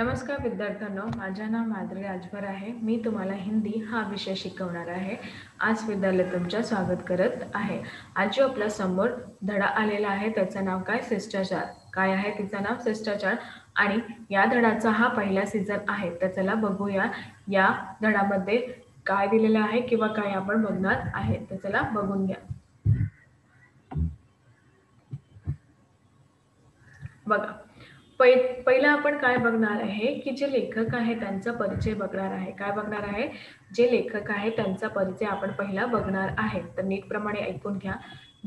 नमस्कार विद्यार्थ्यांनो, माझे नाव माधुरी राजभर आहे. मी तुम्हाला हिंदी हा विषय शिकवणार आहे. आज विद्यालय तुमचं स्वागत करत आहे. आज जो आपल्या समोर धडा आलेला आहे त्याचं नाव काय? शिष्टाचार. काय आहे तिचं नाव? शिष्टाचार. आणि या धड्याचा हा पहिला सीझन आहे. तर चला बघूया या धड्यामध्ये काय दिलेलं आहे किंवा काय आपण बघणार आहे. तर चला बघून घ्या. बघा, पहिला आपण काय बघणार आहे की जे लेखक आहे त्यांचा परिचय बघणार आहे. काय बघणार आहे? जे लेखक आहे त्यांचा परिचय आपण पहिला बघणार आहे. तर नीटप्रमाणे ऐकून घ्या.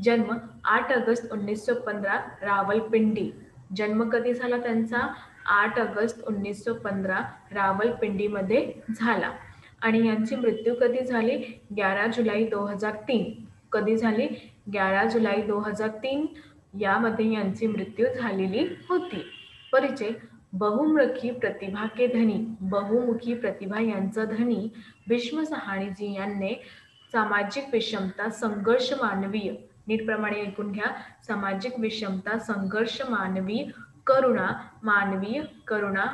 जन्म 8 ऑगस्ट 1915 रावलपिंडी. जन्म कधी झाला त्यांचा? 8 ऑगस्ट 1915 रावलपिंडीमध्ये झाला. आणि यांची मृत्यू कधी झाली? 11 जुलै 2003. कधी झाली? 11 जुलै 2003 यामध्ये यांची मृत्यू झालेली होती. परिचय: बहुमुखी प्रतिभा के धनी, बहुमुखी प्रतिभा यांचा धनी भीष्म सहानीजी यांनी सामाजिक विषमता, संघर्ष, मानवीय, नीटप्रमाणे ऐकून घ्या, सामाजिक विषमता, संघर्ष,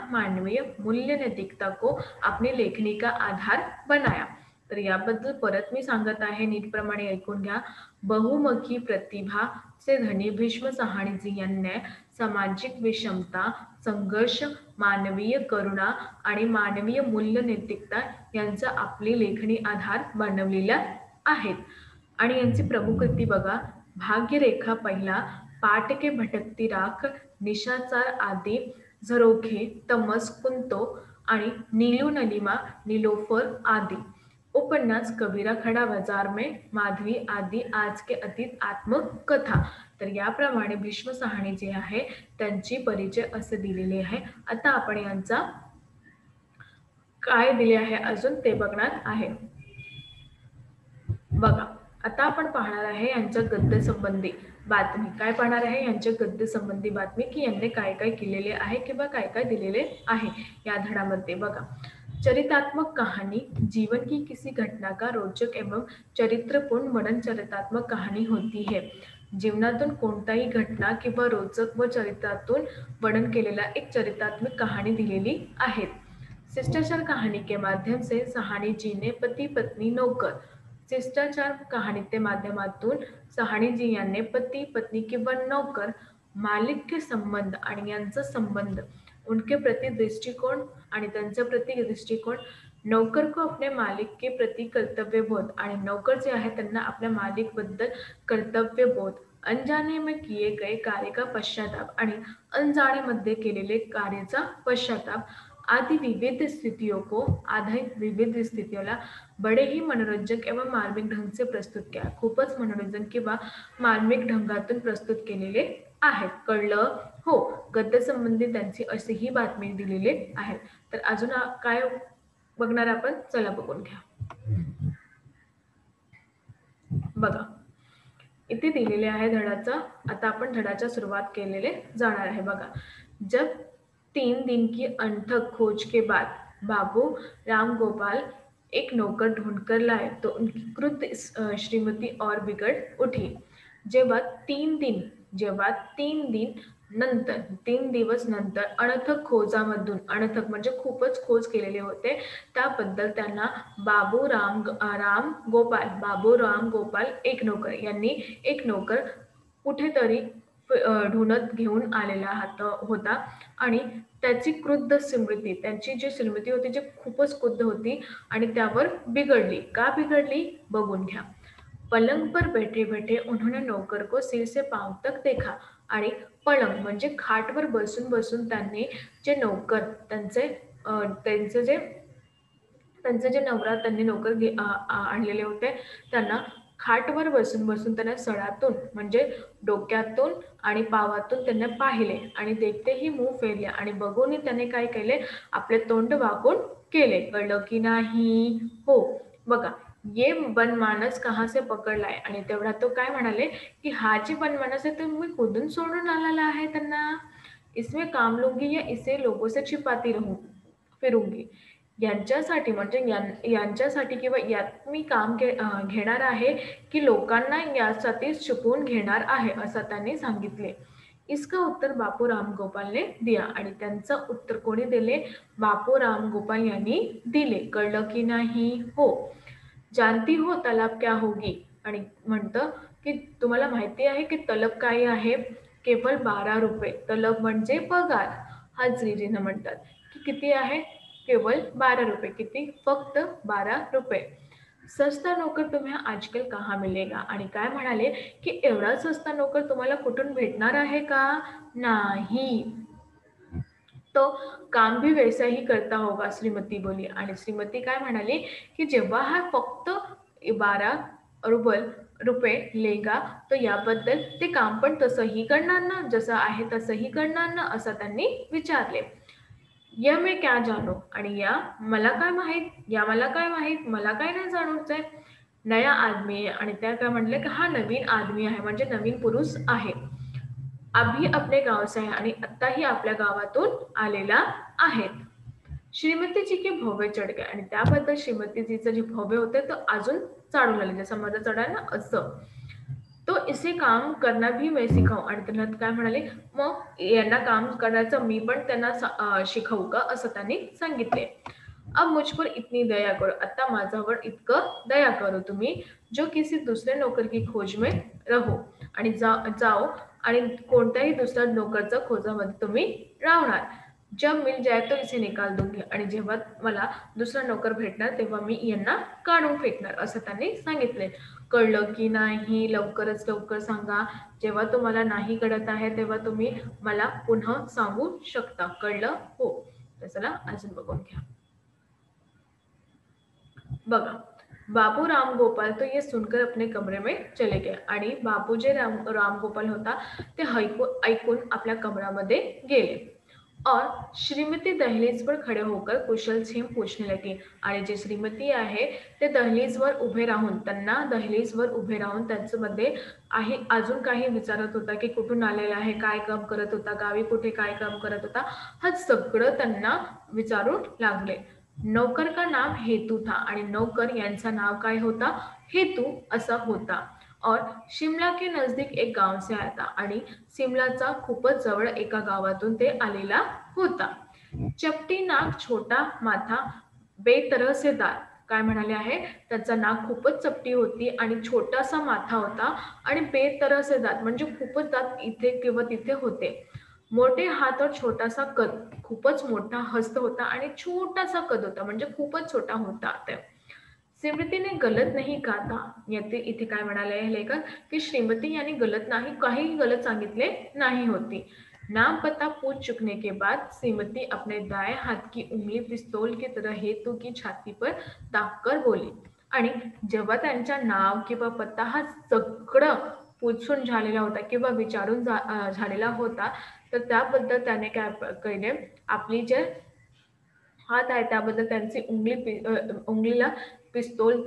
मानवीय मूल्य नैतिकता को अपनी लेखनी का आधार बनाया. तर याबद्दल परत मी सांगत आहे, नीटप्रमाणे ऐकून घ्या. बहुमुखी प्रतिभा से धनी भीष्म सहानीजी यांनी सामाजिक विषमता, संघर्ष, मानवीय करुणा आणि मानवीय मूल्य नैतिकता यांचा आपली लेखनी आधार बनवलेला आहेत. आणि यांची प्रमुख कृती बघा: भाग्यरेखा पहिला, पाट के भटकती राख, निशाचार आदी, झरोखे, तमस, कुंतो आणि नीलू नलिमा, नीलोफर आदि. उपन्यास कबीरा खड़ा बाजार में, माधवी आदि, आज के अतीत, आत्मकथा. तर याप्रमाणे भीष्म सहानी जे आहे त्यांची परिचय असे दिलेले आहे. आता आपण यांचा काय दिले आहे अजून ते बघणार आहे. बघा, आता आपण पाहणार आहे यांच्या गद्य संबंधी बातमी. काय पाहणार आहे? यांच्या गद्य संबंधी बातमी की यांनी काय काय केलेले आहे किंवा काय काय दिलेले आहे या धड्यामध्ये. बघा, चरित्रात्मक कहानी जीवन की किसी घटना का रोचक एवं चरित्रपूर्ण वर्णन चरित्रात्मक कहानी होती है. जीवनातून कोणताही घटना किंवा रोचक व चरित्रातून वर्णन केलेला एक चरित्रात्मक कहाणी दिलेली आहे. शिष्टाचार कहानी के माध्यम से सहानी जी ने पती पत्नी नौकर, शिष्टाचार कहाणीच्या माध्यमातून सहानीजी यांनी पती पत्नी किंवा नौकर, मालिक के संबंध आणि यांचा संबंध, उनके प्रति दृष्टिकोन आणि त्यांच्या प्रति दृष्टिकोन, नौकर को अपने मालिक के प्रति कर्तव्यबोध आणि नौकर जे आहे त्यांना आपल्या मालिक बद्दल कर्तव्यबोध, अनजाने में किए गए कार्य का पश्चाताप आणि अनजाणेमध्ये केलेले कार्याचा पश्चाताप आदि विविध स्थितियों बड़े ही मनोरंजक एवं मार्मिक ढंग से प्रस्तुत किया. खूपच मनोरंजन किंवा मार्मिक ढंगातून प्रस्तुत केलेले आहेत. कळलं? हो. गद्य संबंधी त्यांची अशी ही बातमी दिलेली आहे. तर अजून काय बघणार आपण? चला बघून घ्या. बघा, इथे दिलेले आहे धड्याचा. आता आपण धड्याच्या सुरुवात केलेले जाणार आहे. बघा, जब 3 दिन की अनथक खोज के बाद बाबू राम गोपाल एक नौकर ढूंढकर लाए तो उनकी क्रुद्ध श्रीमती और बिगड़ उठी. जेव्हा 3 दिन नंतर, 3 दिवस नंतर अनथक खोजामधून, अनथक म्हणजे खूपच खोज केलेले होते त्याबद्दल त्यांना बाबू राम गोपाल एक नौकर यांनी एक नौकर कुठेतरी ढूंढत घेऊन आलेला होता आणि त्याची क्रुद्ध स्मृती, त्यांची जी स्मृती होती जी खूपच क्रुद्ध होती आणि त्यावर बिघडली. का बिघडली? बघून घ्या. पलंग पर बैठे बैठे उन्होंने नौकर को सिर से पांव तक देखा. आणि पलंग म्हणजे खाटवर बसून बसून त्यांनी जे नौकर त्यांचे जे नवरा त्यांनी नौकर आणलेले होते त्यांना खाटवर बसून बसून त्यांना सडातून म्हणजे डोक्यातून आणि पावातून त्यांना पाहिले आणि देखते ही मुंह फेरले आणि बघूनही त्याने काय केले? आपले तोंड वाकून केले. कळलं की नाही? हो. बघा, ये बनमानस कहाँ से पकड लाए. आणि तेवढा तो काय म्हणाले की हा जी बनमानस आहे तो मी कुठून सोडून आलेला आहे त्यांना. इसमें काम लूंगी या इसे लोगों से छिपाती फिरूंगी. यांच्यासाठी म्हणजे यांच्यासाठी किंवा यात मी काम घेणार आहे की लोकांना यासाठी छुपवून घेणार आहे असं त्यांनी सांगितले. इसका उत्तर बापू रामगोपाल ने दिया. आणि त्यांचं उत्तर कोणी दिले? बापू रामगोपाल यांनी दिले. कळलं की नाही? हो. जानती हो तलब क्या होगी? आणि म्हणतं की तुम्हाला माहिती आहे की तलब काय आहे? केवळ 12 रुपये. तलब म्हणजे पगार. हाजिरीनं म्हणतात की किती आहे? केवळ 12 रुपये. किती? फक्त 12 रुपये. सस्ता नोकर तुम्हें आजकल कहाँ मिलेगा? आणि काय म्हणाले की एवढा सस्ता नोकर तुम्हाला कुठून भेटणार आहे का? नाही. तो काम भी वैसा ही करता होगा, श्रीमती बोली. आणि श्रीमती काय म्हणाली की जेव्हा हा फक्त 12 रुपये लेगा तो याबद्दल ते काम पण तसंही करणार ना, जसं आहे तसंही करणार ना, असं त्यांनी विचारले. या मैं क्या जानो? आणि या मला काय माहित? या मला काय माहित? मला काय नाही जाणूच आहे. नया आदमी आहे. आणि त्या काय म्हणले की हा नवीन आदमी आहे, म्हणजे नवीन पुरुष आहे. अभी अपने गाव से आहे आणि आत्ताही आपल्या गावातून आलेला आहे. श्रीमतीजी के भव्य चढ गए. आणि त्याबद्दल श्रीमतीजीचं जे भव्य होते तो अजून चालू लागले, जसं माझं चढायला ना असं. तो इसे काम करना भी मैं सिखाऊ. आणि त्यांना काय म्हणाले, मग यांना काम करायचं मी पण त्यांना शिकवू का, असं त्यांनी सांगितले. अब मुझ पर इतनी दया करो. आता माझ्यावर इतकं दया करो तुम्ही, जो किसी दुसरे नौकर की खोज में रहो. आणि जाओ आणि कोणत्याही दुसऱ्या नोकरच्या खोजामध्ये तुम्ही राहणार. जब मिल जाए तो इसे निकाल दूंगी. आणि जेव्हा मला दुसरा नोकर भेटणार तेव्हा मी यांना काढून फेकणार, असं त्यांनी सांगितले. कळलं की नाही? लवकरच लवकर सांगा. जेव्हा तुम्हाला नाही कळत आहे तेव्हा तुम्ही मला पुन्हा सांगू शकता. कळलं? हो. तर चला अजून बघून घ्या. बघा, बाबू रामगोपाल तो ये सुनकर अपने कमरे में चले गए. आणि बाबू जे रामगोपाल होता ते ऐकून आपल्या कमरामध्ये गेले. और श्रीमती दहलीज पर खड़े होकर कुशलक्षेम पूछने लगी. आणि जे श्रीमती आहे ते दहलीजवर उभे राहून दहलीजवर उभे राहून त्यांच्यामध्ये आहे अजून काही विचारत होता की कुठून आलेला आहे, काय काम करत होता, गावी कुठे काय काम करत होता, हा सगळं त्यांना विचारून लागले. नौकर का नाम हेतू था. आणि नौकर यांचा नाव काय होता? हेतू असा होता. और शिमला के नजदीक एक गाव से आया था. आणि शिमलाचा खूपच जवळ एका गावातून ते आलेला होता. चपटी नाक, छोटा माथा, बेतरसेदार. काय म्हणाले आहे? त्याचा नाक खूपच चपटी होती आणि छोटासा माथा होता आणि बेतरसेदार म्हणजे खूपच दात इथे किंवा तिथे होते. मोठे हात और छोटासा कद. खूपच मोठा हस्त होता आणि छोटासा कद होता, म्हणजे खूपच छोटा होता. श्रीमती ने गलत नहीं कहा था. येथे इथे काय म्हणाले आहे लेखक की श्रीमती यांनी गलत नाही, काही गलत सांगितले नाही होती. नाम पता पूछ चुकने के बाद श्रीमती अपने दाएं हाथ की उंगली पिस्तौल की तरह हेतू की छाती पर दाबकर बोली. आणि जेव्हा त्यांच्या नाव किंवा पत्ता हा सगळं पूछून झालेला होता किंवा विचारून झालेला होता, तर त्याबद्दल त्याने काय केले, आपली जे हात आहे त्याबद्दल त्यांची उंगलीला पिस्तूल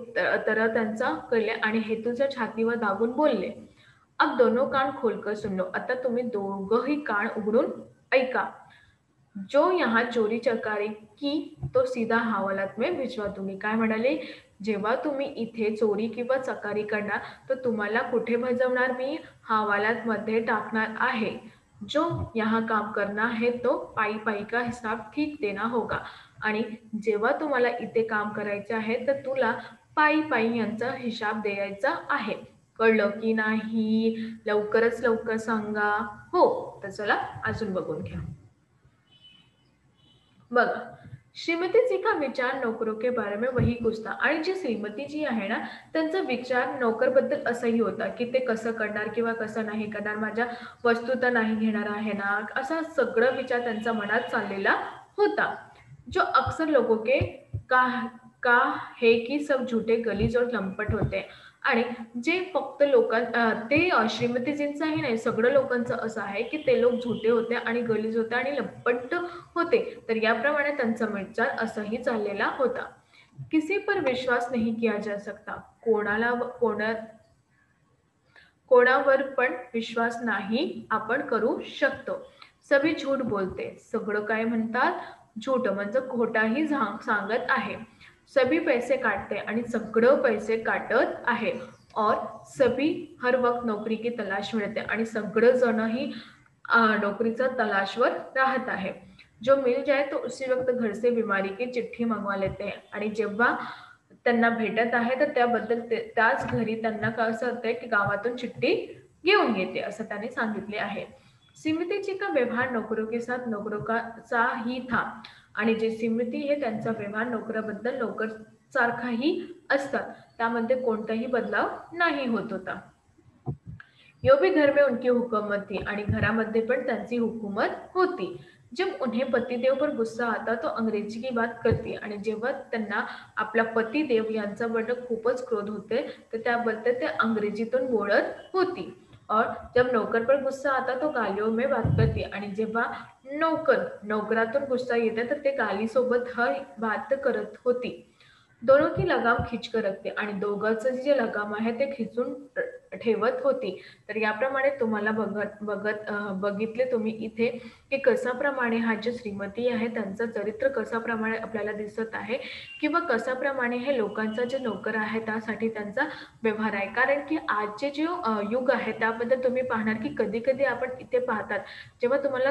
तरह त्यांचा केले आणि हेतूच्या छातीवर दाबून बोलले. अब दोनों कान खोलकर सुन लो. आता तुम्ही दोघंही कान उघडून ऐका. जो यहाँ चोरी चकारी की तो सीधा हवालात में भिजवा दूंगी. काय म्हणाले? जेव्हा तुम्ही इथे चोरी किंवा चकारी करणार तर तुम्हाला कुठे भजवणार मी? हवालात मध्ये टाकणार आहे. जो यहाँ काम करना है तो पाई पाई का हिसाब ठीक देना होगा. आणि जेव्हा तुम्हाला इथे काम करायचे आहे तर तुला पायी पायी यांचा हिसाब द्यायचा आहे. कळलं की नाही? लवकरच लवकर सांगा. हो. तर चला अजून बघून घ्या. बघा, श्रीमती जी का विचार नौकरों के बारे में वही कुछ था. आणि जी श्रीमती जी आहे ना त्यांचा विचार नौकरबद्दल असाही होता की ते कसं करणार किंवा कसं नाही करणार, माझ्या वस्तू तर नाही घेणार आहे ना, असा सगळं विचार त्यांच्या मनात चाललेला होता. जो अक्सर लोगों के का का है की सब झूठे गलीज और लंपट होते. आणि जे फक्त ते श्रीमतीजींचंही नाही, सगळं लोकांचं असं आहे की ते लोक झुटे होते आणि गलीज होते आणि लंपट होते. तर याप्रमाणे त्यांचा विचार असाही चाललेला होता. किसी पर विश्वास नहीं किया जा सकता. कोणावर पण विश्वास नाही आपण करू शकतो. सभी झूठ बोलते. सगळं काय म्हणतात? झूठ म्हणजे खोटाही सांगत आहे. सभी पैसे काटते आणि सगळं पैसे काटत आहे. और सभी हर वक्त नौकरी की तलाश में रहते. आणि सगळं जणही नौकरीचा तलाशवर राहत आहे. जो मिल जाए तो उसी वक्त घर से बीमारी की चिठ्ठी मंगवा लेते हैं. आणि जेव्हा त्यांना भेटत आहे तर त्याबद्दल त्याच घरी त्यांना असं होतंय की गावातून चिठ्ठी घेऊन येते असं त्याने सांगितले आहे. स्मृति जी का व्यवहार नौकरों के साथ नौकरों का सा ही था. आणि जे स्मृती हे त्यांचा व्यवहार नोकराबद्दल नोकर सारखाही असतात. त्यामध्ये कोणताही बदलाव नाही होत होता. यो भी घर में उनकी हुकूमत थी. आणि घरामध्ये पण त्यांची हुकूमत होती. जब उन्हें पतिदेव पर गुस्सा आता तो अंग्रेजी की बात करती. आणि जेव्हा त्यांना आपला पतिदेव यांच्याबद्दल खूपच क्रोध होते तर त्याबद्दल ते अंग्रेजीतून बोलत होती. और जब नौकर पर गुस्सा आता तो गालियों में बात करती. आणि जेव्हा नौकरातून गुस्सा येते तर ते गालीसोबत हर बात करत होती. दोनों की लगाम खिच कर रखते. आणि दोघांचं जे लगाम आहे ते खिचून ठेवत होती. तर याप्रमाणे तुम्हाला बघितले तुम्ही इथे की कशाप्रमाणे हा जे श्रीमती आहे त्यांचं चरित्र कशाप्रमाणे आपल्याला दिसत आहे किंवा कशाप्रमाणे हे लोकांचा जे नोकर आहे त्यासाठी त्यांचा व्यवहार आहे. कारण की आजचे जे युग आहे त्याबद्दल तुम्ही पाहणार की कधी कधी आपण इथे पाहतात जेव्हा तुम्हाला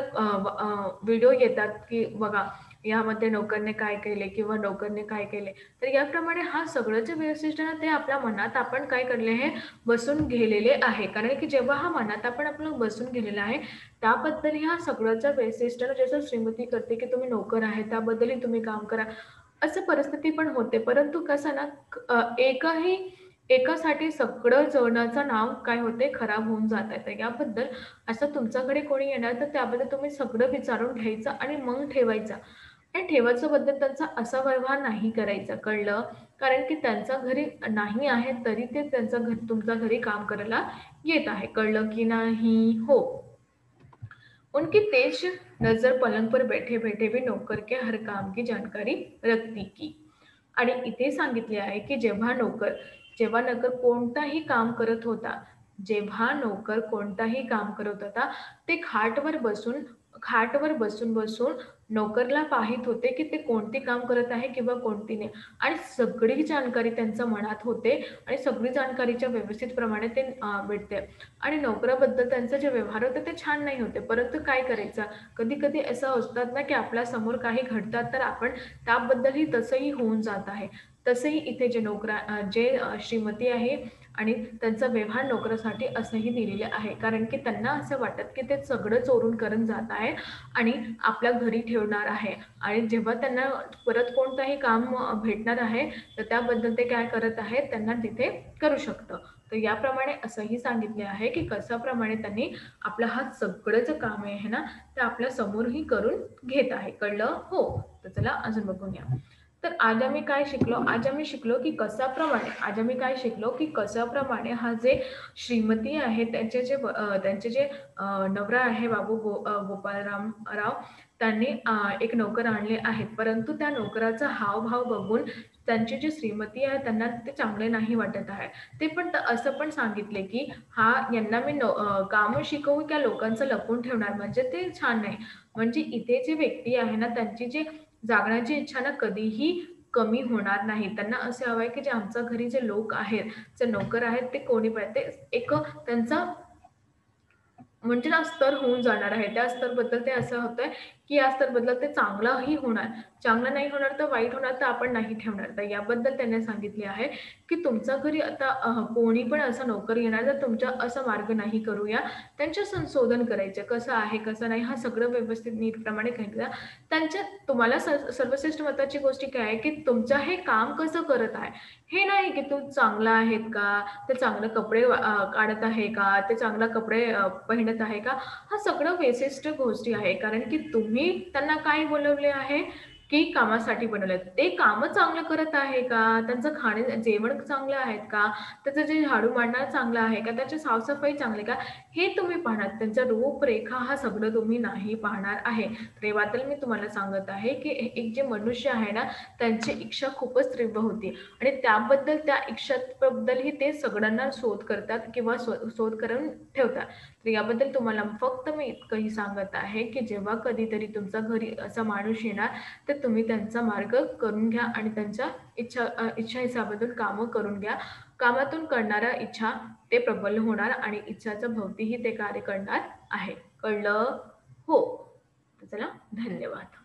व्हिडिओ येतात की बघा यामध्ये नोकरने काय केले किंवा नोकरने काय केले. तर याप्रमाणे हा सगळं जे वैशिष्ट्य ना ते आपल्या मनात आपण काय करले हे बसून गेलेले आहे. कारण की जेव्हा हा मनात आपण आपलं बसून गेलेला आहे त्याबद्दल ह्या सगळ्याचं वैशिष्ट्य जसं श्रीमती करते की तुम्ही नोकर आहे त्याबद्दलही तुम्ही काम करा असं परिस्थिती पण होते. परंतु कसं ना एकासाठी सगळं जगण्याचं नाव काय होते खराब होऊन जात आहे. तर याबद्दल असं तुमच्याकडे कोणी येणार तर त्याबद्दल तुम्ही सगळं विचारून घ्यायचं आणि मग ठेवायचं. आणि ठेवायचं बद्दल त्यांचा असा व्यवहार नाही करायचा. कळलं? कारण की त्यांच्या घरी नाही आहे तरी ते त्यांच्या घरी तुमच्या घरी काम करायला येत आहे. कळलं की नाही? हो. उनकी तेज नजर पलंग पर बैठे बैठे भी नौकर के हर काम की जानकारी रखती की. आणि इथे सांगितले आहे की जेव्हा नोकर कोणताही काम करत होता जेव्हा नोकर कोणताही काम करत होता ते खाटवर बसून बसून नोकरला पाहित होते की ते कोणती काम करत आहे किंवा कोणती नाही. आणि सगळी जानकारी त्यांच्या मनात होते आणि सगळी जानकारीच्या व्यवस्थित प्रमाणे ते भेटते. आणि नोकराबद्दल त्यांचा जे व्यवहार होते ते छान नाही होते. परंतु काय करायचं कधी कधी असं असतात ना की आपल्या समोर काही घडतात तर आपण त्याबद्दलही तसंही होऊन जात आहे. तसंही इथे जे श्रीमती आहे आणि त्यांचा व्यवहार नोकरासाठी असंही दिलेले आहे. कारण की त्यांना असं वाटत की ते सगळं चोरून करून जात आहे आणि आपल्या घरी ठेवणार आहे. आणि जेव्हा त्यांना परत कोणताही काम भेटणार आहे तर त्याबद्दल ते काय करत आहेत त्यांना तिथे करू शकतं. तर याप्रमाणे असंही सांगितले आहे की कशाप्रमाणे त्यांनी आपलं हा सगळं जे काम आहे ना ते आपल्या समोरही करून घेत आहे. कळलं? हो. तर चला अजून बघूया. तर आज आम्ही काय शिकलो? आज आम्ही काय शिकलो की कशाप्रमाणे हा जे श्रीमती आहे त्यांचे जे नवरा आहे गोपालराम राव त्यांनी एक नोकर आणले आहेत. परंतु त्या नोकराचा हावभाव बघून त्यांची जी श्रीमती आहे त्यांना ते चांगले नाही वाटत आहे. ते पण असं पण सांगितले की यांना मी काम शिकवू त्या लोकांचं लपवून ठेवणार म्हणजे ते छान नाही. म्हणजे इथे जी व्यक्ती आहे ना त्यांची जी जागण्याची इच्छा ना कधीही कमी होणार नाही. त्यांना असे हवं आहे की जे आमच्या घरी जे लोक आहेत जे नोकर आहेत ते कोणी पण ते एक त्यांचा म्हणजे ना स्तर होऊन जाणार आहे. त्या स्तरबद्दल ते असं होतंय की या स्तरबद्दल ते चांगलाही होणार. चांगलं नाही होणार तर वाईट होणार तर आपण नाही ठेवणार. तर याबद्दल त्यांनी सांगितले आहे की तुमच्या घरी आता कोणी पण असा नोकर येणार तर तुमच्या असा मार्ग नाही करूया. त्यांचे संशोधन करायचं कसं आहे कसं नाही हा सगळं व्यवस्थित नीटप्रमाणे करायचं. तुम्हाला सर्वश्रेष्ठ महत्त्वाची गोष्ट काय आहे की तुमचं हे काम कसं करत आहे हे नाही की तू चांगला आहेत का ते चांगले कपडे काढत आहे का ते चांगला कपडे पहिनत आहे का हा सगळं विशिष्ट गोष्टी आहे. कारण की तुम्ही त्यांना काय बोलवले आहे की कामासाठी बनवले ते काम चांगलं करत आहे का त्यांचं जेवण चांगलं आहेत का त्याचं जे झाडू मांडणं चांगलं आहे का त्याची साफसफाई चांगली का हे तुम्ही पाहणार. त्यांचा रूपरेखा हा सगळं तुम्ही नाही पाहणार आहे. तर मी तुम्हाला सांगत आहे की एक जे मनुष्य आहे ना त्यांची इच्छा खूपच तीव्र होती आणि त्याबद्दल त्या इच्छाबद्दलही ते सगळ्यांना शोध करतात किंवा शोध करून ठेवतात. तर याबद्दल तुम्हाला फक्त मी इतकंही सांगत आहे की जेव्हा कधीतरी तुमच्या घरी असा माणूस येणार तर तुम्ही त्यांचा मार्ग करून घ्या आणि त्यांच्या इच्छा हिसाबातून कामं करून घ्या. कामातून करणाऱ्या इच्छा ते प्रबल होणार आणि इच्छाच्या भोवतीही ते कार्य करणार आहे. कळलं? हो. तर चला धन्यवाद.